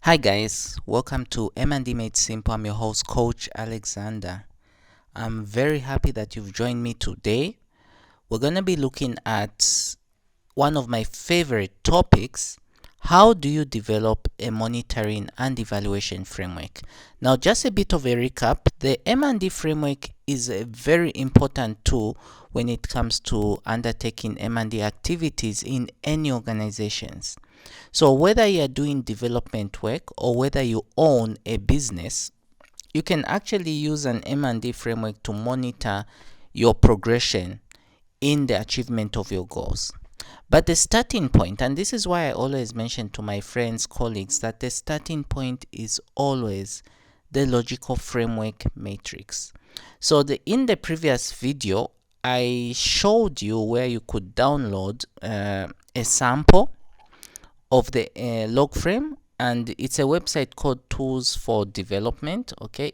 Hi guys, welcome to M&D Made Simple. I'm your host, Coach Alexander. I'm very happy that you've joined me today. We're going to be looking at one of my favorite topics. How do you develop a monitoring and evaluation framework? Now, just a bit of a recap. The M&D framework is a very important tool when it comes to undertaking M&D activities in any organizations. So whether you're doing development work or whether you own a business, you can actually use an M&D framework to monitor your progression in the achievement of your goals. But the starting point, and this is why I always mention to my friends, colleagues, that the starting point is always the logical framework matrix. So in the previous video, I showed you where you could download a sample of the log frame, and it's a website called Tools for Development. Okay,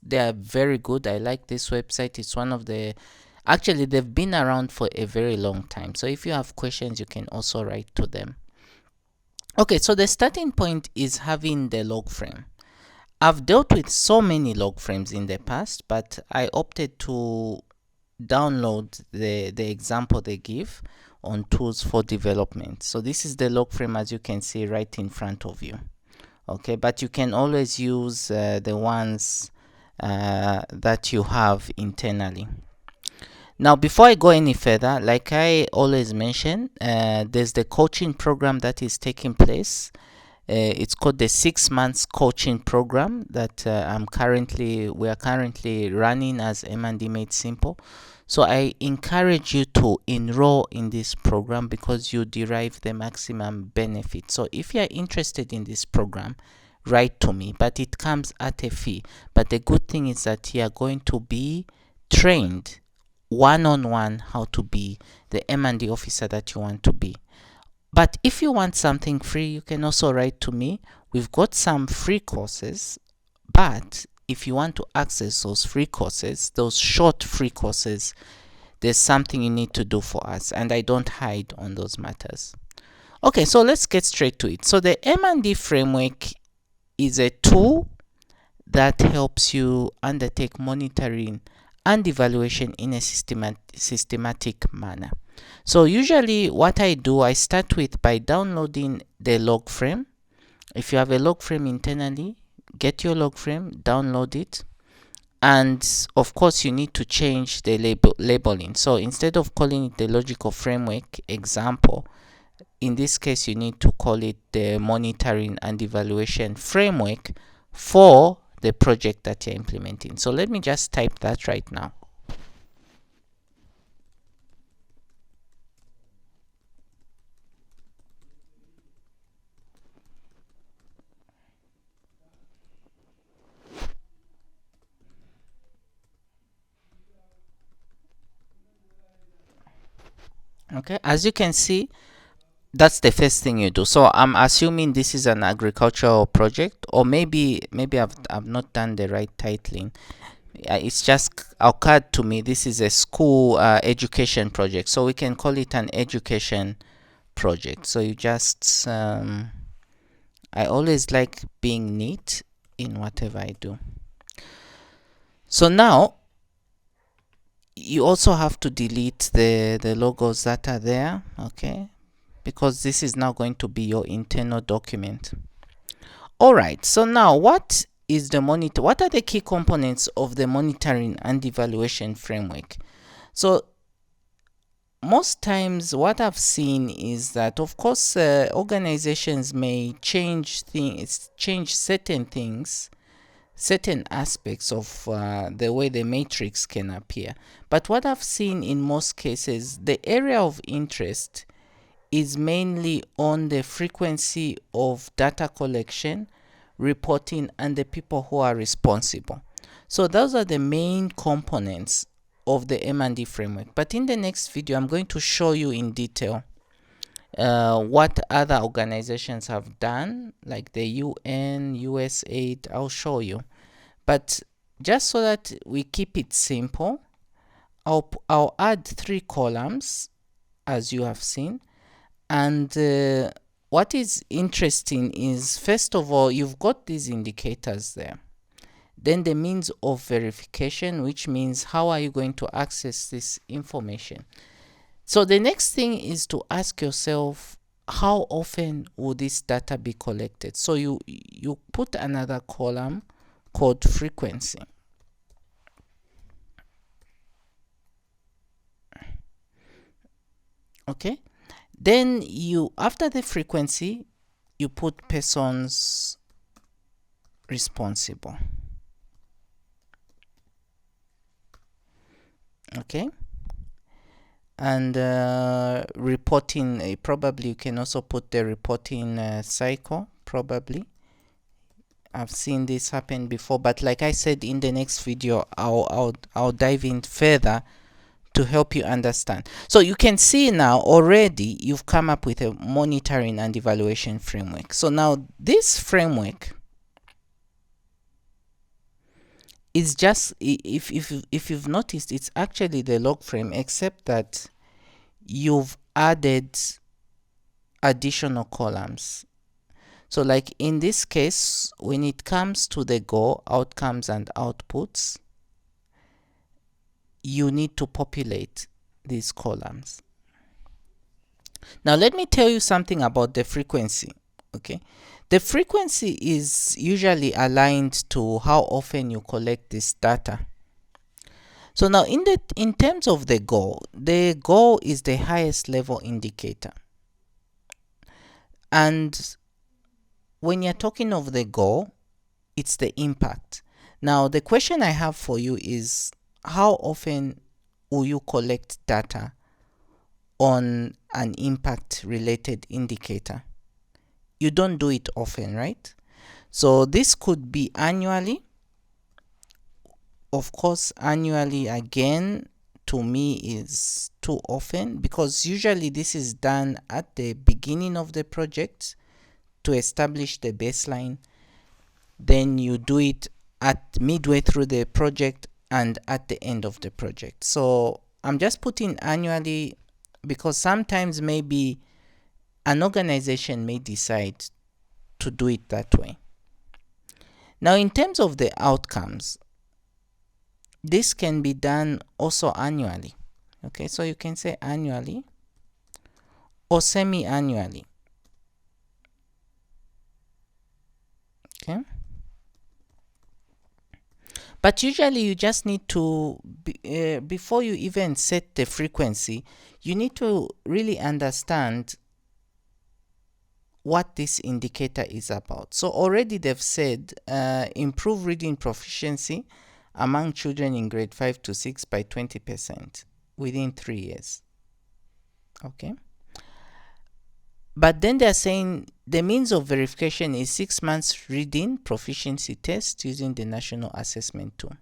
they are very good. I like this website. It's one of the actually they've been around for a very long time, so if you have questions you can also write to them. Okay, so the starting point is having the log frame. I've dealt with so many log frames in the past, but I opted to download the example they give on Tools for Development. So this is the log frame, as you can see right in front of you. Okay, but you can always use the ones that you have internally. Now, before I go any further, like I always mention, there's the coaching program that is taking place. It's called the 6 months coaching program that we are currently running as M&D Made Simple. So I encourage you to enroll in this program because you derive the maximum benefit. So if you are interested in this program, write to me, but it comes at a fee. But the good thing is that you are going to be trained one-on-one how to be the M&D officer that you want to be. But if you want something free, you can also write to me. We've got some free courses, but if you want to access those free courses, those short free courses, there's something you need to do for us, and I don't hide on those matters. Okay, so let's get straight to it. So the M&D framework is a tool that helps you undertake monitoring and evaluation in a systematic manner. So usually what I do, I start with by downloading the log frame. If you have a log frame internally, get your log frame, download it, and of course you need to change the labeling. So instead of calling it the logical framework example, in this case you need to call it the monitoring and evaluation framework for the project that you're implementing. So let me just type that right now. Okay, as you can see, that's the first thing you do. So I'm assuming this is an agricultural project, or maybe I've not done the right titling. It's just occurred to me this is a school education project, so we can call it an education project. So you just I always like being neat in whatever I do. So now you also have to delete the logos that are there, okay, because this is now going to be your internal document. All right, so now what is the what are the key components of the monitoring and evaluation framework? So most times what I've seen is that, of course, organizations may change certain things, certain aspects of the way the matrix can appear. But what I've seen in most cases, the area of interest is mainly on the frequency of data collection, reporting, and the people who are responsible. So those are the main components of the M&D framework. But in the next video, I'm going to show you in detail what other organizations have done, like the UN, USAID. I'll show you. But just so that we keep it simple, I'll add 3 columns, as you have seen. And what is interesting is, first of all, you've got these indicators there. Then the means of verification, which means how are you going to access this information. So the next thing is to ask yourself, how often will this data be collected? So you put another column called frequency. Okay, then you, after the frequency, you put persons responsible. Okay, and reporting, probably you can also put the reporting cycle. Probably I've seen this happen before, but like I said, in the next video I'll dive in further to help you understand. So you can see now already you've come up with a monitoring and evaluation framework. So now this framework is just, if you've noticed, it's actually the log frame, except that you've added additional columns. So like in this case, when it comes to the goal, outcomes and outputs, you need to populate these columns. Now let me tell you something about the frequency. Okay, the frequency is usually aligned to how often you collect this data. So now in terms of the goal is the highest level indicator. And when you're talking of the goal, it's the impact. Now the question I have for you is, how often will you collect data on an impact related indicator? You don't do it often, right? So this could be annually. Of course, annually again to me is too often, because usually this is done at the beginning of the project to establish the baseline. Then you do it at midway through the project and at the end of the project. So I'm just putting annually because sometimes maybe an organization may decide to do it that way. Now in terms of the outcomes, this can be done also annually. Okay, so you can say annually or semi-annually. Okay, but usually you just need to before you even set the frequency, you need to really understand what this indicator is about. So already they've said improve reading proficiency among children in grade 5 to 6 by 20% within 3 years. Okay, but then they're saying the means of verification is 6 months reading proficiency test using the national assessment tool.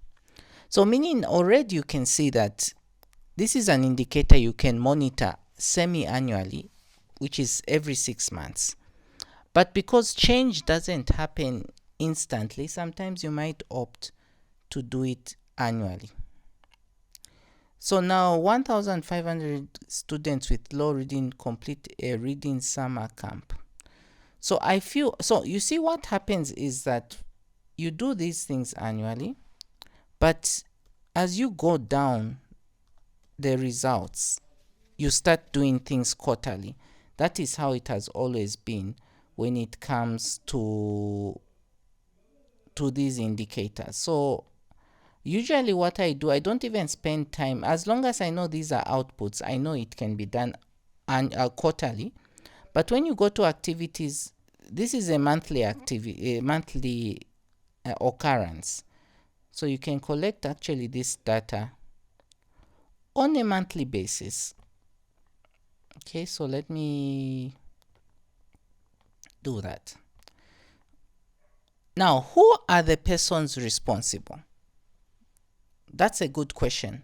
So meaning already you can see that this is an indicator you can monitor semi-annually, which is every 6 months. But because change doesn't happen instantly, sometimes you might opt to do it annually. So now 1,500 students with low reading complete a reading summer camp. So I feel, so you see what happens is that you do these things annually, but as you go down the results, you start doing things quarterly. That is how it has always been when it comes to these indicators. So usually what I do, I don't even spend time, as long as I know these are outputs, I know it can be done quarterly. But when you go to activities, this is a monthly activity, a monthly occurrence. So you can collect actually this data on a monthly basis. Okay, so let me do that. Now, who are the persons responsible? That's a good question.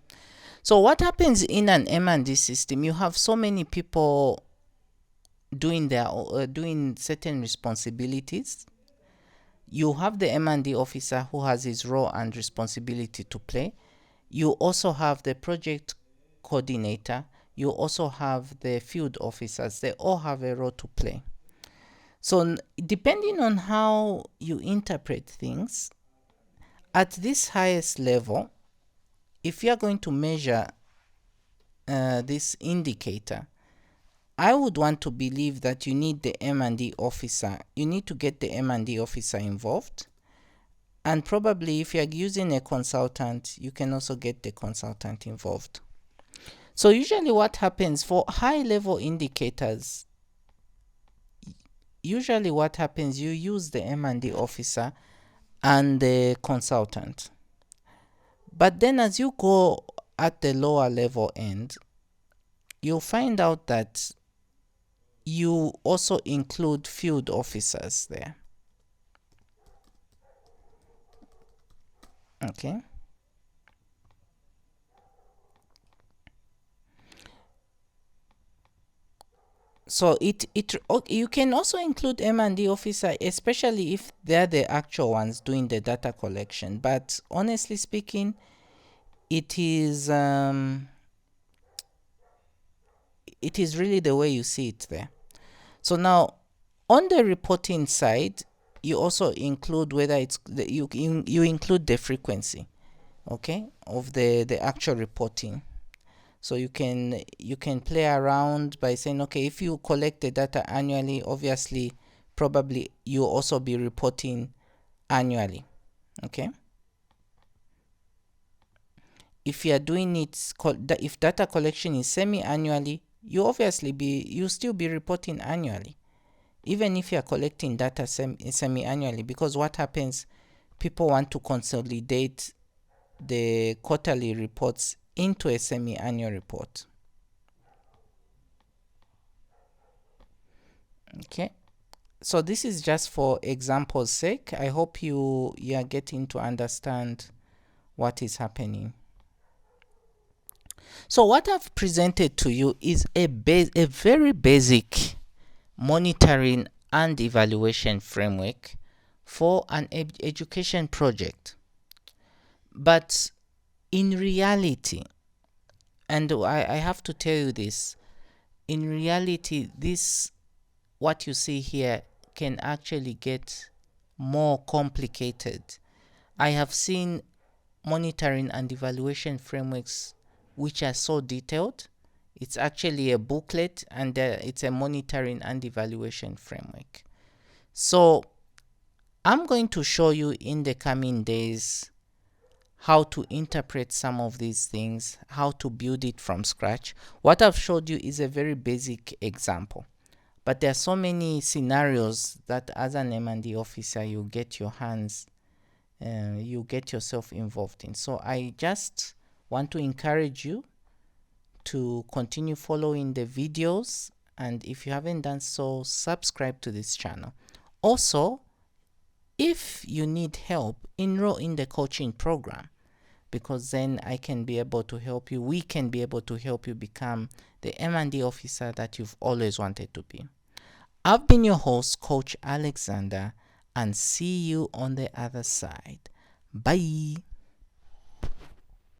So what happens in an M&D system? You have so many people doing their doing certain responsibilities. You have the M&D officer who has his role and responsibility to play. You also have the project coordinator. You also have the field officers. They all have a role to play. So depending on how you interpret things, at this highest level, if you are going to measure this indicator, I would want to believe that you need the M&D officer. You need to get the M&D officer involved. And probably if you're using a consultant, you can also get the consultant involved. So usually what happens for high level indicators, you use the M&D officer and the consultant. But then as you go at the lower level end, you'll find out that you also include field officers there. Okay. So you can also include M&D officer, especially if they're the actual ones doing the data collection. But honestly speaking, it is really the way you see it there. So now on the reporting side, you also include whether it's you include the frequency, okay, of the actual reporting. So you can play around by saying, okay, if you collect the data annually, obviously probably you also be reporting annually. Okay. If you are doing it, if data collection is semi-annually, you still be reporting annually, even if you are collecting data semi-annually, because what happens, people want to consolidate the quarterly reports into a semi-annual report. Okay, so this is just for example's sake. I hope you are getting to understand what is happening. So what I've presented to you is a very basic monitoring and evaluation framework for an education project. But in reality, and I have to tell you this, in reality, what you see here can actually get more complicated. I have seen monitoring and evaluation frameworks which are so detailed. It's actually a booklet, and it's a monitoring and evaluation framework. So I'm going to show you in the coming days how to interpret some of these things, how to build it from scratch. What I've showed you is a very basic example, but there are so many scenarios that as an M&D officer you get yourself involved in. So I just want to encourage you to continue following the videos, and if you haven't done so, subscribe to this channel. Also, if you need help, enroll in the coaching program, because then I can be able to help you. We can be able to help you become the M&D officer that you've always wanted to be. I've been your host, Coach Alexander, and see you on the other side. Bye.